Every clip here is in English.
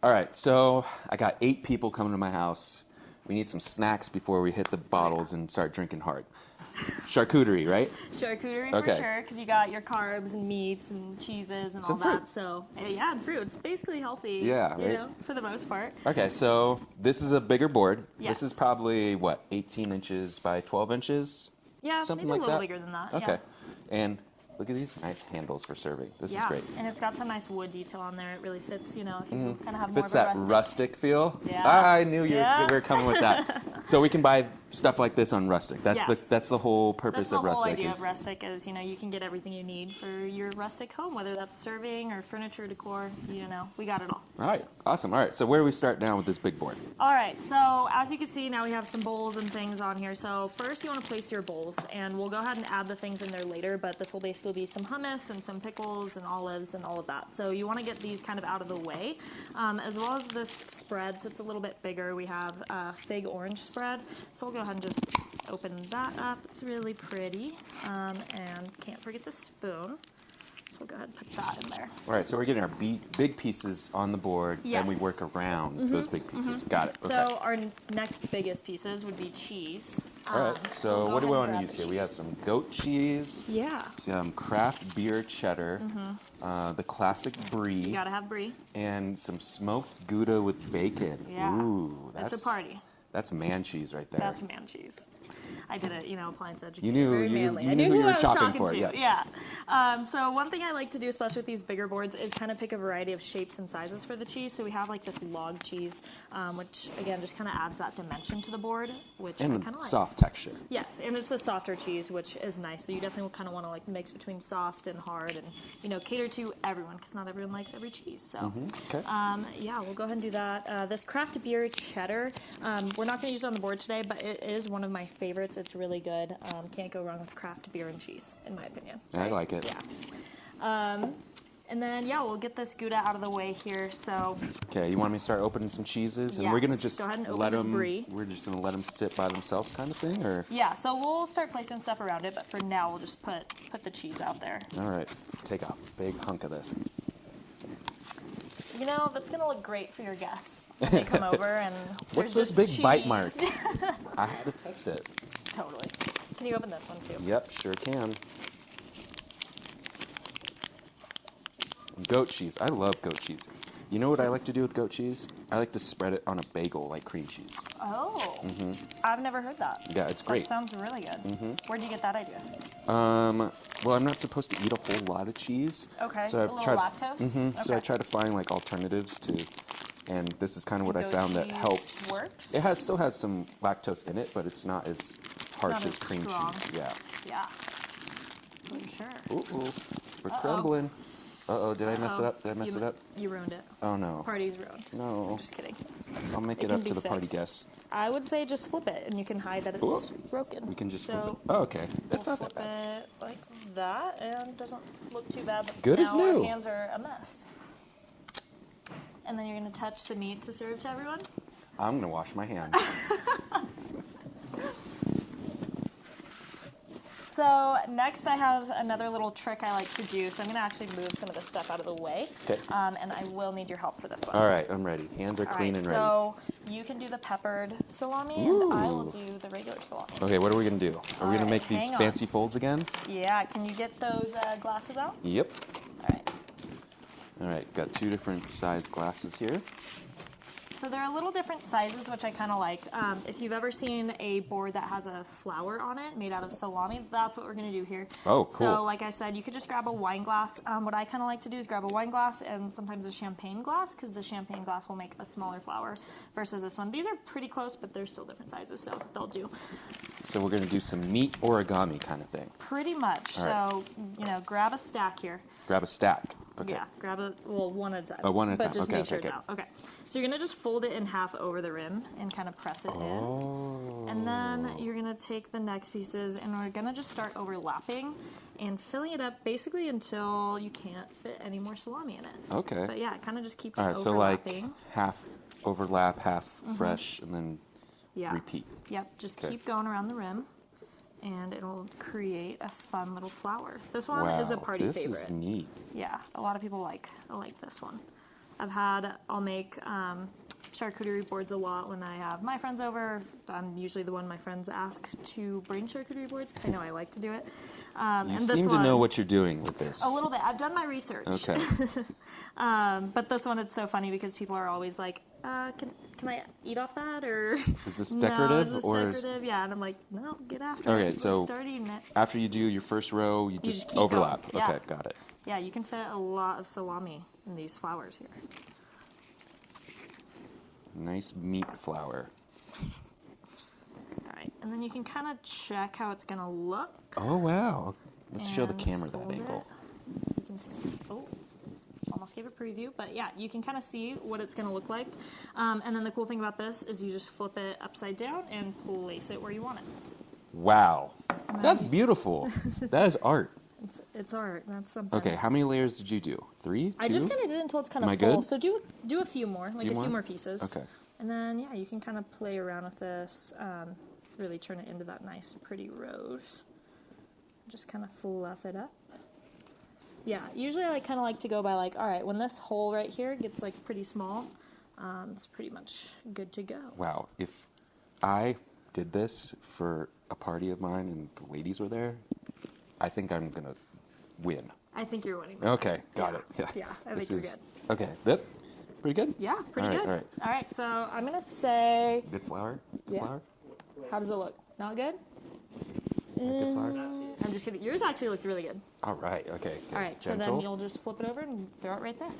All right, so I got 8 people coming to my house. We need some snacks before we hit the bottles and start drinking hard. Charcuterie, right? Charcuterie for sure, because you got your carbs and meats and cheeses and all that. So yeah, and fruit. It's basically healthy. Yeah, right? You know, for the most part. Okay, so this is a bigger board. Yes. This is probably what, 18 inches by 12 inches? Yeah, something maybe like a little that. bigger than that. Okay, yeah. and look at these nice handles for serving. This is great. And it's got some nice wood detail on there. It really fits, you know, if you kind of have more Fits of a that rustic feel. Yeah. I knew you were coming with that. So we can buy stuff like this on Rustic. That's the whole purpose of Rustic. That's the whole idea of Rustic is, you know, you can get everything you need for your rustic home, whether that's serving or furniture, decor, you know, we got it all. All right, awesome. All right, so where do we start now with this big board? All right, so as you can see, now we have some bowls and things on here. So first you want to place your bowls, and we'll go ahead and add the things in there later, but this will basically be some hummus and some pickles and olives and all of that. So you want to get these kind of out of the way, as well as this spread, so it's a little bit bigger. We have a fig orange spread, so we'll go ahead and just open that up. It's really pretty, and can't forget the spoon. So we'll go ahead and put that in there. All right, so we're getting our big pieces on the board, Yes. and we work around those big pieces. Got it. Okay. So our next biggest pieces would be cheese. All right, so we'll what do we go want ahead to and use grab here? the We have cheese. some goat cheese. Yeah. Some craft beer cheddar, the classic brie. You gotta have brie. And some smoked Gouda with bacon. Yeah. Ooh, It's a party. That's man cheese right there. That's man cheese. I did it, you know, Appliance Educator. You knew, very you, manly. you I knew knew who you were I was shopping talking for. to. Yeah. So one thing I like to do, especially with these bigger boards, is kind of pick a variety of shapes and sizes for the cheese. So we have like this log cheese, which again just kind of adds that dimension to the board, which And I kind of like. soft texture. Yes, and it's a softer cheese, which is nice. So you definitely kind of want to like mix between soft and hard, and you know cater to everyone because not everyone likes every cheese. So Okay. yeah, we'll go ahead and do that. This craft beer cheddar, we're not going to use it on the board today, but it is one of my favorites. It's really good. Can't go wrong with craft beer and cheese, in my opinion. I like it. Yeah. And then, yeah, we'll get this Gouda out of the way here. So. Okay, you want me to start opening some cheeses? And Yes. we're going to just Go ahead and open let this them, brie. we're just going to let them sit by themselves kind of thing? Or? Yeah, so we'll start placing stuff around it, but for now we'll just put the cheese out there. All right, take a big hunk of this. You know, that's going to look great for your guests when they come over and What's there's this just big bite cheese. mark? I had to test it. Totally. Can you open this one too? Yep, sure can. Goat cheese. I love goat cheese. You know what I like to do with goat cheese? I like to spread it on a bagel like cream cheese. Oh. I've never heard that. Yeah, it's great. That sounds really good. Where'd you get that idea? Well, I'm not supposed to eat a whole lot of cheese. Okay, So a I've little tried, lactose? So I Okay. try to find like alternatives to, and this is kind of what I Goat found that cheese helps. works? It still has some lactose in it, but it's not as harsh Not as as cream strong. cheese. Yeah. Yeah. For sure. Ooh, we're crumbling. Uh-oh, did I mess it up? Did I mess it up? You ruined it. Oh, no. Party's ruined. No. Just kidding. I'll make It it can up be to the party fixed. guests. I would say just flip it, and you can hide that it's Ooh. broken. We can just so flip it. Oh, okay. That's we'll not that flip bad. it like that, and it doesn't look too bad. But Good now as new. Our hands are a mess. And then you're going to touch the meat to serve to everyone? I'm going to wash my hands. So next I have another little trick I like to do. So I'm going to actually move some of this stuff out of the way. Okay. And I will need your help for this one. All right, I'm ready. Hands are All clean right, and ready. so you can do the peppered salami, and I will do the regular salami. Okay, what are we going to do? Are we All going to right, make these hang on. fancy folds again? Yeah, can you get those glasses out? Yep. All right. All right, got 2 different size glasses here. So they're a little different sizes, which I kind of like. If you've ever seen a board that has a flower on it made out of salami, that's what we're going to do here. Oh, cool. So like I said, you could just grab a wine glass. What I kind of like to do is grab a wine glass and sometimes a champagne glass, because the champagne glass will make a smaller flower versus this one. These are pretty close, but they're still different sizes, so they'll do. So we're going to do some meat origami kind of thing. Pretty much. All right. So, you know, grab a stack here. Grab a stack. Okay. Yeah, grab it, well, one at a time. Oh, one at a but time. just Okay, make sure okay, it's out. Okay. So you're going to just fold it in half over the rim and kind of press it Oh. in. And then you're going to take the next pieces and we're going to just start overlapping and filling it up basically until you can't fit any more salami in it. Okay. But yeah, it kind of just keeps All right, so like overlapping. half overlap, half fresh, and then Yeah. repeat. Yep, just Okay. keep going around the rim. And it'll create a fun little flower. This one Wow, is a party this favorite. is neat. Yeah, a lot of people like this one. I'll make charcuterie boards a lot when I have my friends over. I'm usually the one my friends ask to bring charcuterie boards because I know I like to do it. You and seem this to one, know what you're doing with this. a little bit. I've done my research. Okay. But this one, it's so funny because people are always like, can I eat off that? Or Is this no, decorative? is this decorative? Yeah, and I'm like, no, get after Okay, it. so Start eating it. after you do your first row, you just keep overlap. going. Yeah. Okay, got it. Yeah, you can fit a lot of salami in these flowers here. Nice meat flour. All right, and then you can kind of check how it's gonna look. Oh, wow. Let's show the And camera that fold angle. it. So you can see, almost gave a preview, but yeah, you can kind of see what it's gonna look like. And then the cool thing about this is you just flip it upside down and place it where you want it. Wow. That's beautiful. That is art. It's art. That's something. Okay, how many layers did you do? 3? 2? I just kind of did it until it's kind Am of I full. good? So do a few more, like a more? few more pieces. Okay. And then yeah, you can kind of play around with this, really turn it into that nice, pretty rose. Just kind of fluff it up. Yeah, usually I kind of like to go by like, all right, when this hole right here gets like pretty small, it's pretty much good to go. Wow. If I did this for a party of mine and the ladies were there, I think I'm going to win. I think you're winning. Okay, got it. Yeah, Yeah, I think you're good. Okay, that pretty good? Yeah, pretty All right, good. all right. All right, so I'm going to say, Good flour? Good Yeah. flour? how does it look? Not good? Good flour? I'm just kidding. Yours actually looks really good. All right, okay. Good. All right, so then Gentle. you'll just flip it over and throw it right there.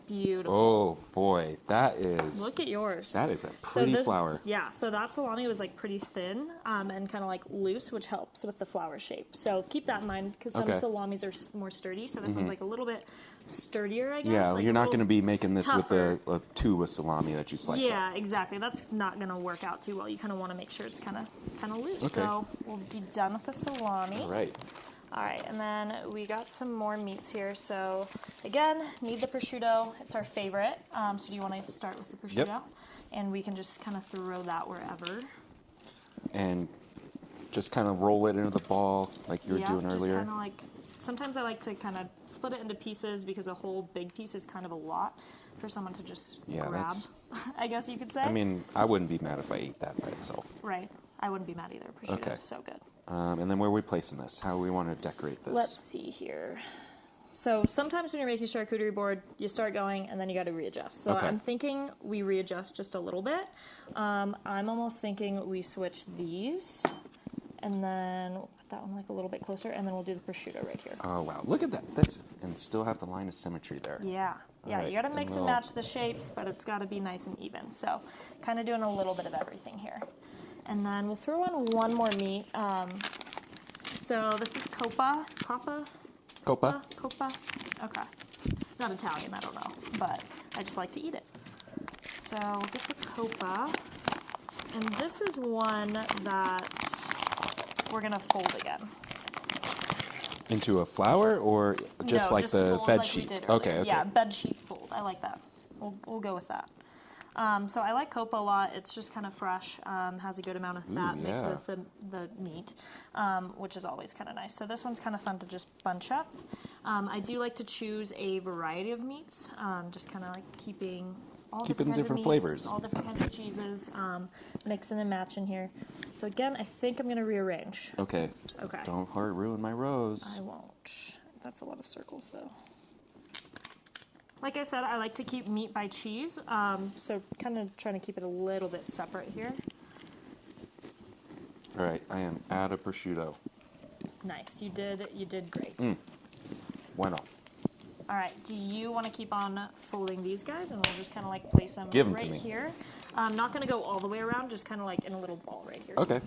Beautiful. Oh, boy. That is Look at yours. a pretty flour. Yeah, so that salami was like pretty thin and kind of like loose, which helps with the flower shape. So keep that in mind because some Okay. salamis are more sturdy. So this one's like a little bit sturdier, I guess. Yeah, like you're a not little going to be making this tougher. with a tube of salami that you slice Yeah, up. exactly. That's not going to work out too well. You kind of want to make sure it's kind of loose. Okay. So we'll be done with the salami. All right. All right, and then we got some more meats here. So again, need the prosciutto. It's our favorite. So do you want to start with the prosciutto? Yep. And we can just kind of throw that wherever. And just kind of roll it into the ball like you were doing just earlier. kind of like, sometimes I like to kind of split it into pieces because a whole big piece is kind of a lot for someone to just grab, that's- I guess you could say. I mean, I wouldn't be mad if I ate that by itself. Right. I wouldn't be mad either. Prosciutto Okay. is so good. And then where are we placing this? How do we want to decorate this? Let's see here. So sometimes when you're making charcuterie board, you start going and then you got to readjust. So Okay. I'm thinking we readjust just a little bit. I'm almost thinking we switch these and then we'll put that one like a little bit closer and then we'll do the prosciutto right here. Oh, wow. Look at that. That's and still have the line of symmetry there. Yeah. Yeah, Alright, you got to and mix and we'll- match the shapes, but it's got to be nice and even. So kind of doing a little bit of everything here. And then we'll throw in one more meat. So this is Copa. Copa? Copa? Okay. Not Italian, I don't know, but I just like to eat it. So we'll get the Copa. And this is one that we're going to fold again. Into a flower or just No, like just the folds bed like we sheet? did earlier. Okay, okay. Yeah, bed sheet fold. I like that. We'll go with that. So I like Copa a lot. It's just kind of fresh, has a good amount of fat mixed yeah. with the meat, which is always kind of nice. So this one's kind of fun to just bunch up. I do like to choose a variety of meats, just kind of like keeping all Keeping different kinds different of flavors. meats, all different kinds of cheeses, mixing and matching here. So again, I think I'm going to rearrange. Okay. Okay. Don't ruin my rose. I won't. That's a lot of circles, though. Like I said, I like to keep meat by cheese, so kind of trying to keep it a little bit separate here. All right, I am out of prosciutto. Nice. You did great. Bueno. All right. Do you want to keep on folding these guys, and we'll just kind of like place them Give 'em to right me. here? I'm not going to go all the way around, just kind of like in a little ball right here. Okay.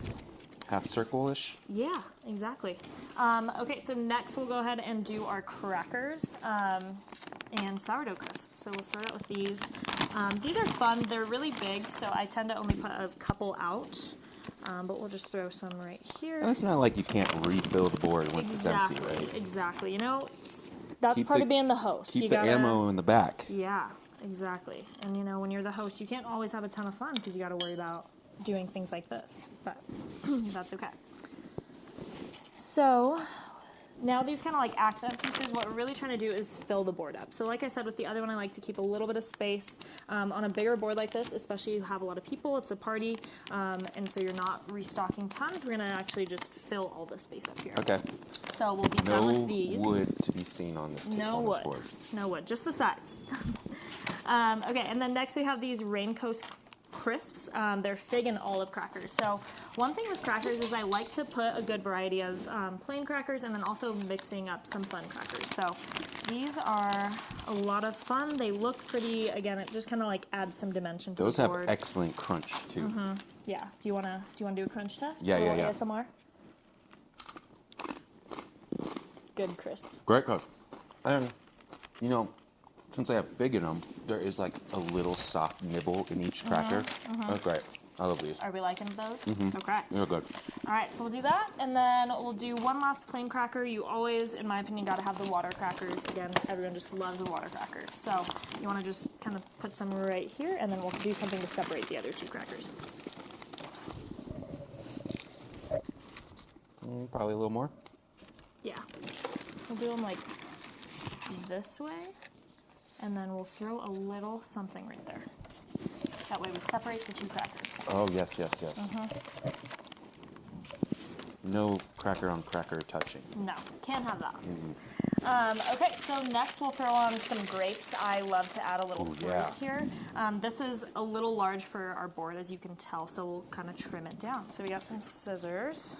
Half circle-ish. Yeah, exactly. Okay, so next we'll go ahead and do our crackers and sourdough crisps. So we'll start out with these. These are fun. They're really big, so I tend to only put a couple out. But we'll just throw some right here. And it's not like you can't refill the board once it's empty, right? Exactly. You know, that's Keep part the- of being the host. Keep You the gotta, ammo in the back. Yeah, exactly. And you know, when you're the host, you can't always have a ton of fun because you got to worry about doing things like this. But that's okay. So Now these kind of like accent pieces, what we're really trying to do is fill the board up. So like I said, with the other one, I like to keep a little bit of space. On a bigger board like this, especially if you have a lot of people, it's a party, and so you're not restocking tons, we're gonna actually just fill all the space up here. Okay. So we'll be done with these. No wood to be seen on this table. No wood. No wood, just the sides. Okay, and then next we have these Rain Coast crisps. They're fig and olive crackers. So one thing with crackers is I like to put a good variety of plain crackers and then also mixing up some fun crackers. So these are a lot of fun. They look pretty. Again, it just kind of like adds some dimension to Those the board. have excellent crunch too. Yeah. Do you wanna do a crunch test? Yeah, yeah, yeah. ASMR. Good crisp. Great cook. And you know, since I have fig in them, there is like a little soft nibble in each cracker. That's great. I love these. Are we liking those? Okay. They're good. All right, so we'll do that, and then we'll do one last plain cracker. You always, in my opinion, got to have the water crackers. Again, everyone just loves the water crackers. So you want to just kind of put some right here, and then we'll do something to separate the other two crackers. Probably a little more. Yeah. We'll do them like this way, and then we'll throw a little something right there. That way we separate the two crackers. Oh, yes, yes, yes. No cracker on cracker touching. No, can't have that. Okay, so next we'll throw on some grapes. I love to add a little fruit here. This is a little large for our board, as you can tell, so we'll kind of trim it down. So we got some scissors,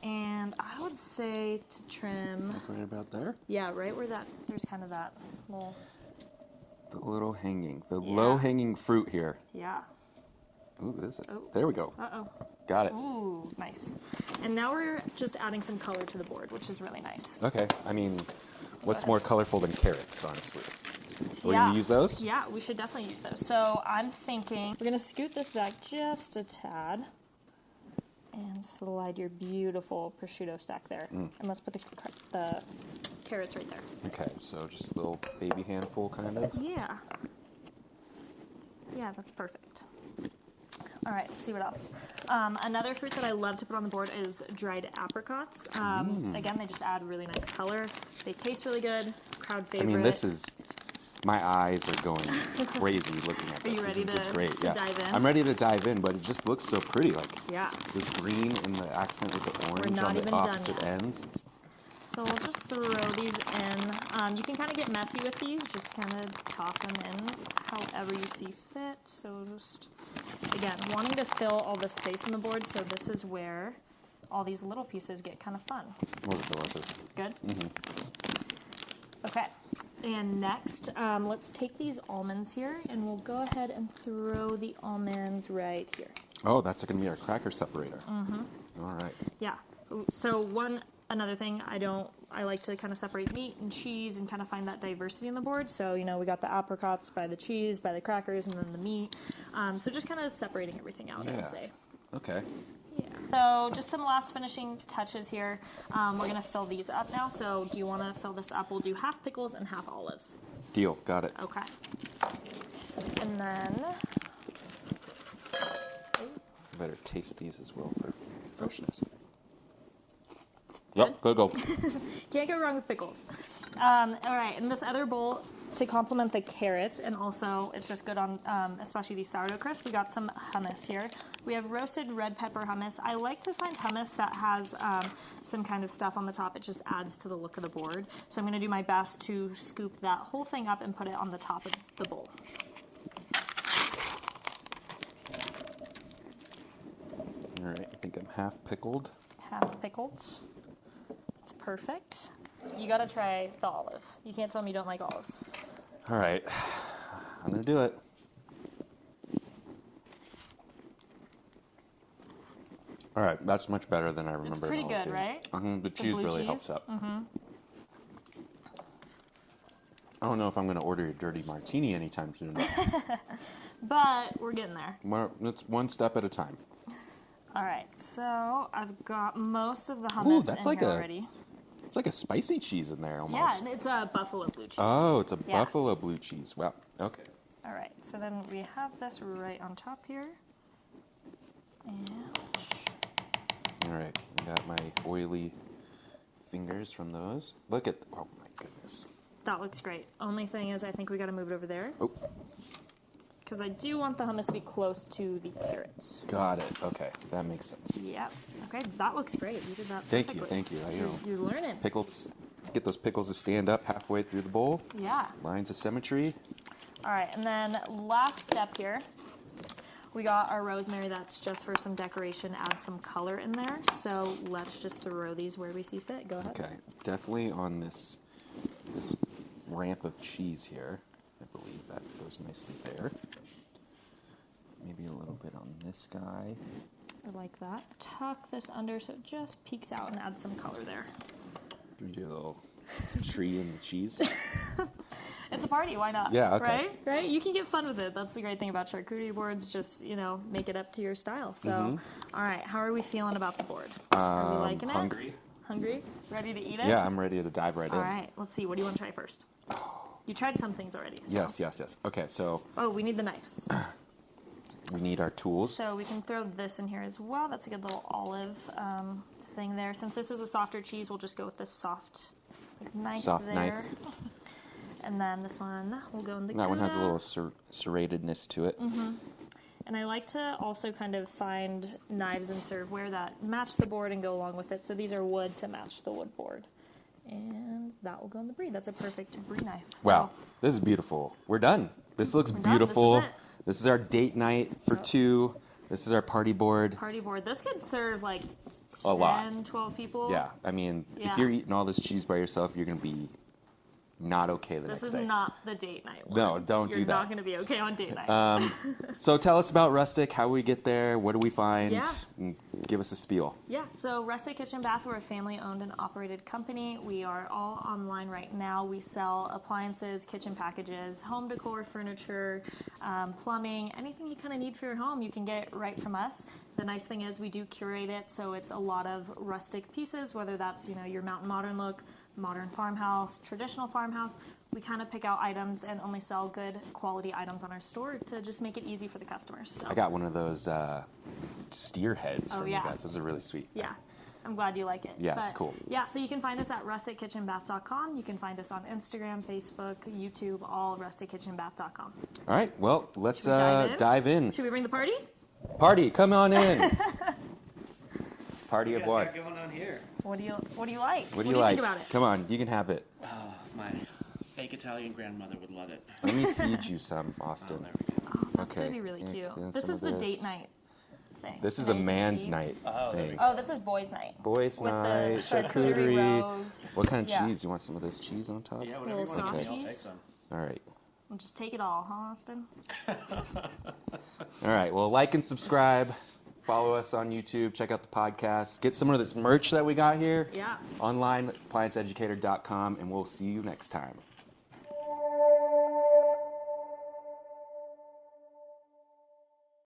and I would say to trim... Like right about there? Yeah, right where that, there's kind of that little... The little hanging, the low-hanging fruit here. Yeah. Ooh, this is Oh. There we go. Uh-oh. Got it. Ooh, nice. And now we're just adding some color to the board, which is really nice. Okay, I mean, what's more colorful than carrots, honestly? Are we going to use those? Yeah, we should definitely use those. So I'm thinking we're going to scoot this back just a tad and slide your beautiful prosciutto stack there. And let's put the carrots right there. Okay, so just a little baby handful, kind of? Yeah. Yeah, that's perfect. All right, let's see what else. Another fruit that I love to put on the board is dried apricots. Again, they just add really nice color. They taste really good. Crowd favorite. I mean, this is... My eyes are going crazy looking at this. Are you ready It's to great. dive in? I'm ready to dive in, but it just looks so pretty. Like this green and the accent with the orange on the opposite ends. So we'll just throw these in. You can kind of get messy with these. Just kind of toss them in however you see fit. So just, again, wanting to fill all the space on the board. So this is where all these little pieces get kind of fun. Those are delicious. Good? Okay. And next, let's take these almonds here, and we'll go ahead and throw the almonds right here. Oh, that's going to be our cracker separator. All right. Yeah. So another thing, I like to kind of separate meat and cheese and kind of find that diversity on the board. So, you know, we got the apricots by the cheese, by the crackers, and then the meat. So just kind of separating everything out, I would say. Okay. Yeah. So just some last finishing touches here. We're going to fill these up now. So do you want to fill this up? We'll do half pickles and half olives. Deal. Got it. Okay. And then... I better taste these as well for freshness. Yep, go. Can't go wrong with pickles. All right, and this other bowl, to complement the carrots, and also it's just good on, especially these sourdough crisps, we got some hummus here. We have roasted red pepper hummus. I like to find hummus that has some kind of stuff on the top. It just adds to the look of the board. So I'm going to do my best to scoop that whole thing up and put it on the top of the bowl. All right, I think I'm half pickled. Half pickled. That's perfect. You gotta try the olive. You can't tell me you don't like olives. All right, I'm gonna do it. All right, that's much better than I remember. It's pretty good, right? The cheese really helps up. I don't know if I'm gonna order a dirty martini anytime soon. But we're getting there. It's one step at a time. All right, so I've got most of the hummus in here already. It's like a spicy cheese in there almost. Yeah, and it's a buffalo blue cheese. Oh, it's a buffalo blue cheese. Wow, okay. All right, so then we have this right on top here. And all right, I got my oily fingers from those. Look at, oh my goodness. That looks great. Only thing is I think we got to move it over there. Oh, Because I do want the hummus to be close to the carrots. got it. Okay, that makes sense. Yep. Okay, that looks great. You did that Thank perfectly. you, thank you. You're learning. Pickles, get those pickles to stand up halfway through the bowl. Yeah. Lines of symmetry. All right, and then last step here, we got our rosemary that's just for some decoration, add some color in there. So let's just throw these where we see fit. Go ahead. Okay, definitely on this ramp of cheese here. I believe that goes nicely there. Maybe a little bit on this guy. I like that. Tuck this under so it just peeks out and add some color there. Do we do a little tree and cheese? It's a party, why not? Yeah, okay. Right? You can get fun with it. That's the great thing about charcuterie boards. Just, make it up to your style. So, all right, how are we feeling about the board? Are we liking it? Hungry. Hungry? Ready to eat it? Yeah, I'm ready to dive right in. All right, let's see. What do you want to try first? You tried some things already. So. Yes. Okay, so Oh, we need the knives. we need our tools. So we can throw this in here as well. That's a good little olive thing there. Since this is a softer cheese, we'll just go with this soft knife Soft there. knife. And then this one will go in the That one has a Gouda. little serratedness to it. And I like to also kind of find knives and serveware that match the board and go along with it. So these are wood to match the wood board. And that will go in the brie. That's a perfect brie knife. So, Wow, this is beautiful. We're done. This looks We're done. beautiful. This is it. This is our date night for two. This is our party board. Party board. This could serve like 10, A lot. 12 people. Yeah, I mean, Yeah. if you're eating all this cheese by yourself, you're going to be not okay the This next is day. not the date night one. No, don't You're do that. not going to be okay on date night. So tell us about Rustic, how we get there, what do we find, Yeah. and give us a spiel. Yeah, so Rustic Kitchen and Bath, we're a family-owned and operated company. We are all online right now. We sell appliances, kitchen packages, home decor, furniture, plumbing, anything you kind of need for your home, you can get right from us. The nice thing is we do curate it, so it's a lot of rustic pieces, whether that's your mountain modern look, modern farmhouse, traditional farmhouse. We kind of pick out items and only sell good quality items on our store to just make it easy for the customers. So. I got one of those steer heads from yeah. you guys. Those are really sweet. Yeah, I'm glad you like it. Yeah, it's cool. Yeah, so you can find us at rustickitchenbath.com. You can find us on Instagram, Facebook, YouTube, all rustickitchenbath.com. All right, well, let's Should we dive in? dive in. Should we bring the party? Party, come on in. Party What of do what? you guys got going on here? What do you like? What do you What like? think about it? Come on, you can have it. Oh, my fake Italian grandmother would love it. Let me feed you some, Austin. Oh, there we go. Oh, that's Okay, gonna be really here, cute. then This some is of the this. date night thing. This is a Today's man's date. night Oh, there we thing. go. Oh, this is boys' night. Boys' With night, the charcuterie. rose. What kind of Yeah. cheese? You want some of this cheese on top? Yeah, whatever you Little want to soft give me, I'll take cheese. some. All right. We'll just take it all, huh, Austin? All right. Well, like and subscribe. Follow us on YouTube. Check out the podcast. Get some of this merch that we got here. Yeah. Online, applianceeducator.com, and we'll see you next time.